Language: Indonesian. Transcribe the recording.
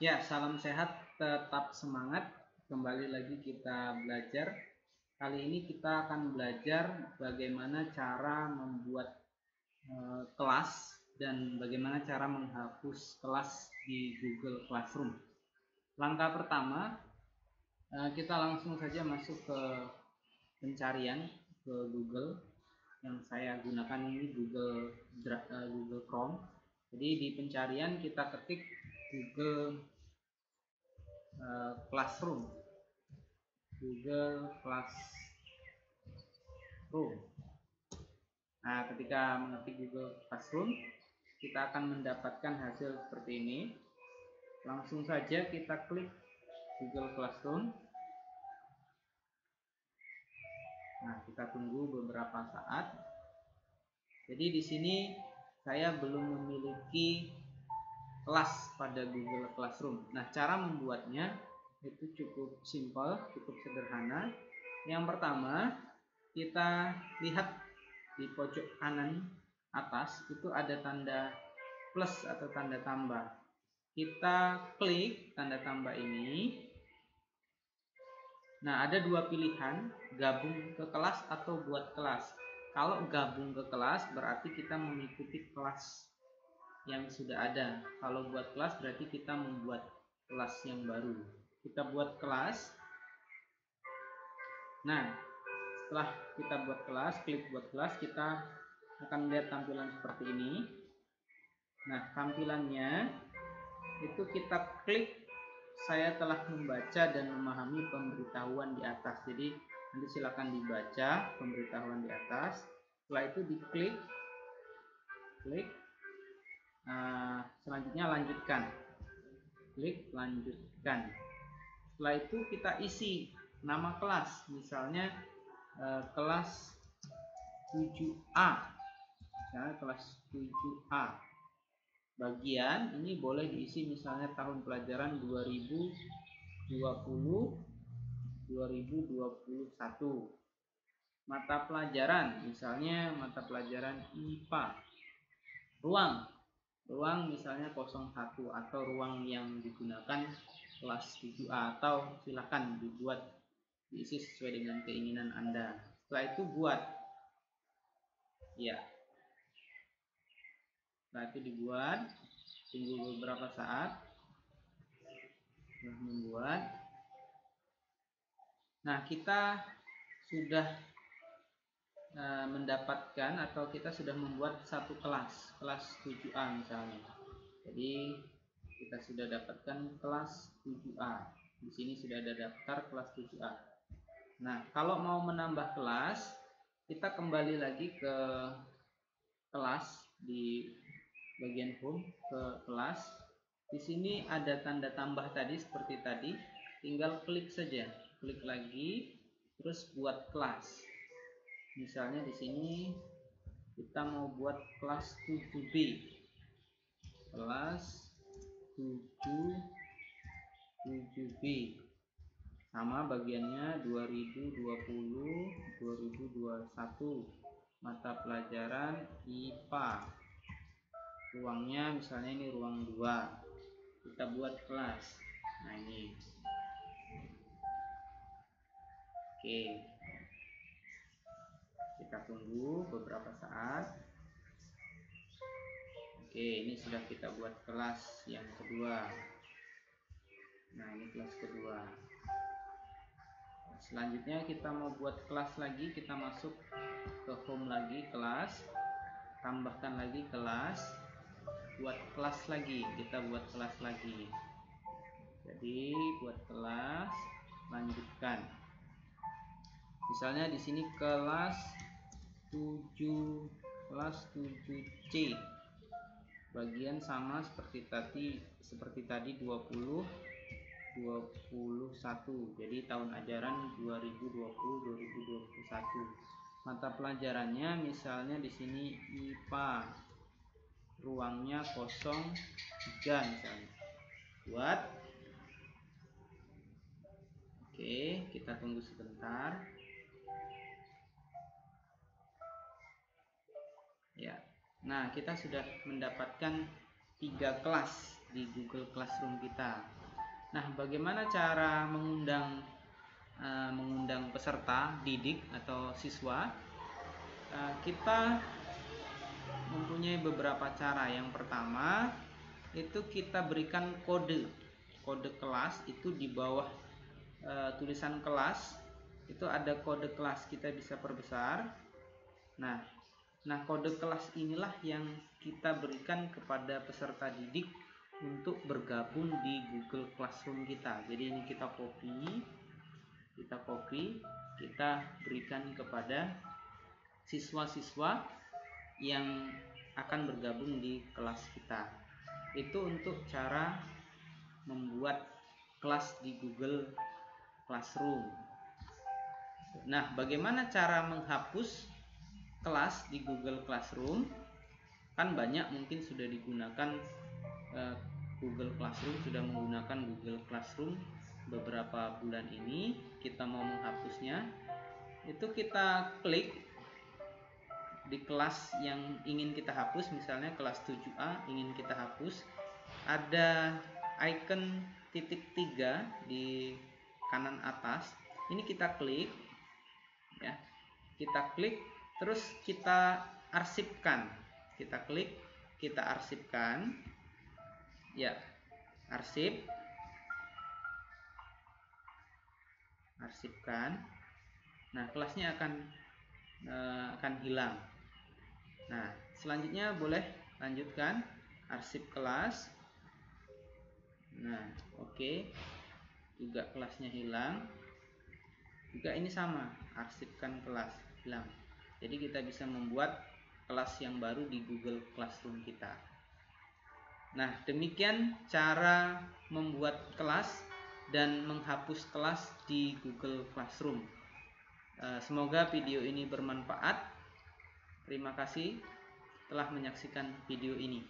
Ya, salam sehat, tetap semangat. Kembali lagi kita belajar. Kali ini kita akan belajar bagaimana cara membuat kelas dan bagaimana cara menghapus kelas di Google Classroom. Langkah pertama, kita langsung saja masuk ke pencarian ke Google. Yang saya gunakan ini Google Chrome. Jadi di pencarian kita ketik Google Classroom. Google Classroom. Nah, ketika mengetik Google Classroom, kita akan mendapatkan hasil seperti ini. Langsung saja kita klik Google Classroom. Nah, kita tunggu beberapa saat. Jadi di sini saya belum memiliki kelas pada Google Classroom. Nah, cara membuatnya itu cukup simpel, cukup sederhana. Yang pertama, kita lihat di pojok kanan atas itu ada tanda plus atau tanda tambah. Kita klik tanda tambah ini. Nah, ada dua pilihan, gabung ke kelas atau buat kelas. Kalau gabung ke kelas berarti kita mengikuti kelas yang sudah ada. Kalau buat kelas berarti kita membuat kelas yang baru. Kita buat kelas. Nah, setelah kita buat kelas, klik buat kelas, kita akan melihat tampilan seperti ini. Nah, tampilannya itu kita klik saya telah membaca dan memahami pemberitahuan di atas. Jadi nanti silakan dibaca pemberitahuan di atas. Setelah itu diklik, selanjutnya lanjutkan, klik lanjutkan. Setelah itu kita isi nama kelas, misalnya kelas 7A, misalnya kelas 7A. Bagian ini boleh diisi misalnya tahun pelajaran 2020-2021. Mata pelajaran misalnya mata pelajaran IPA. Ruang misalnya 01 atau ruang yang digunakan kelas 7A, atau silakan dibuat diisi sesuai dengan keinginan Anda. Setelah itu buat. Ya. Setelah itu dibuat, tunggu beberapa saat. Setelah membuat, nah kita sudah mendapatkan atau kita sudah membuat satu kelas 7A misalnya. Jadi kita sudah dapatkan kelas 7A. Di sini sudah ada daftar kelas 7A. Nah, kalau mau menambah kelas, kita kembali lagi ke kelas di bagian home, ke kelas. Di sini ada tanda tambah tadi seperti tadi, tinggal klik saja, klik lagi, terus buat kelas. Misalnya di sini kita mau buat kelas 7B, kelas 7B, sama bagiannya 2020-2021, mata pelajaran IPA. Ruangnya misalnya ini ruang 2, kita buat kelas. Nah ini, oke, kita tunggu beberapa saat. Oke, ini sudah kita buat kelas yang kedua. Nah, ini kelas kedua. Selanjutnya kita mau buat kelas lagi, kita masuk ke home lagi, kelas, tambahkan lagi kelas, buat kelas lagi, kita buat kelas lagi. Jadi buat kelas, lanjutkan. Misalnya di sini kelas 7C. Bagian sama seperti tadi 20-21. Jadi tahun ajaran 2020-2021. Mata pelajarannya misalnya di sini IPA. Ruangnya 03 misalnya. Buat. Oke, kita tunggu sebentar. Ya. Nah, kita sudah mendapatkan 3 kelas di Google Classroom kita. Nah, bagaimana cara mengundang peserta didik atau siswa? Kita mempunyai beberapa cara. Yang pertama itu kita berikan kode kelas. Itu di bawah tulisan kelas itu ada kode kelas, kita bisa perbesar. Nah, kode kelas inilah yang kita berikan kepada peserta didik untuk bergabung di Google Classroom kita. Jadi ini kita copy, kita berikan kepada siswa-siswa yang akan bergabung di kelas kita. Itu untuk cara membuat kelas di Google Classroom. Nah, bagaimana cara menghapus kelas di Google Classroom? Kan banyak mungkin sudah digunakan Google Classroom, sudah menggunakan Google Classroom beberapa bulan ini. Kita mau menghapusnya, itu kita klik di kelas yang ingin kita hapus, misalnya kelas 7A ingin kita hapus. Ada icon titik 3 di kanan atas, ini kita klik ya, kita klik terus kita arsipkan, kita klik, kita arsipkan ya, arsipkan. Nah, kelasnya akan hilang. Nah, selanjutnya boleh lanjutkan arsip kelas. Nah, oke. Juga kelasnya hilang. Juga ini sama, arsipkan kelas, hilang. Jadi kita bisa membuat kelas yang baru di Google Classroom kita. Nah, demikian cara membuat kelas dan menghapus kelas di Google Classroom. Semoga video ini bermanfaat. Terima kasih telah menyaksikan video ini.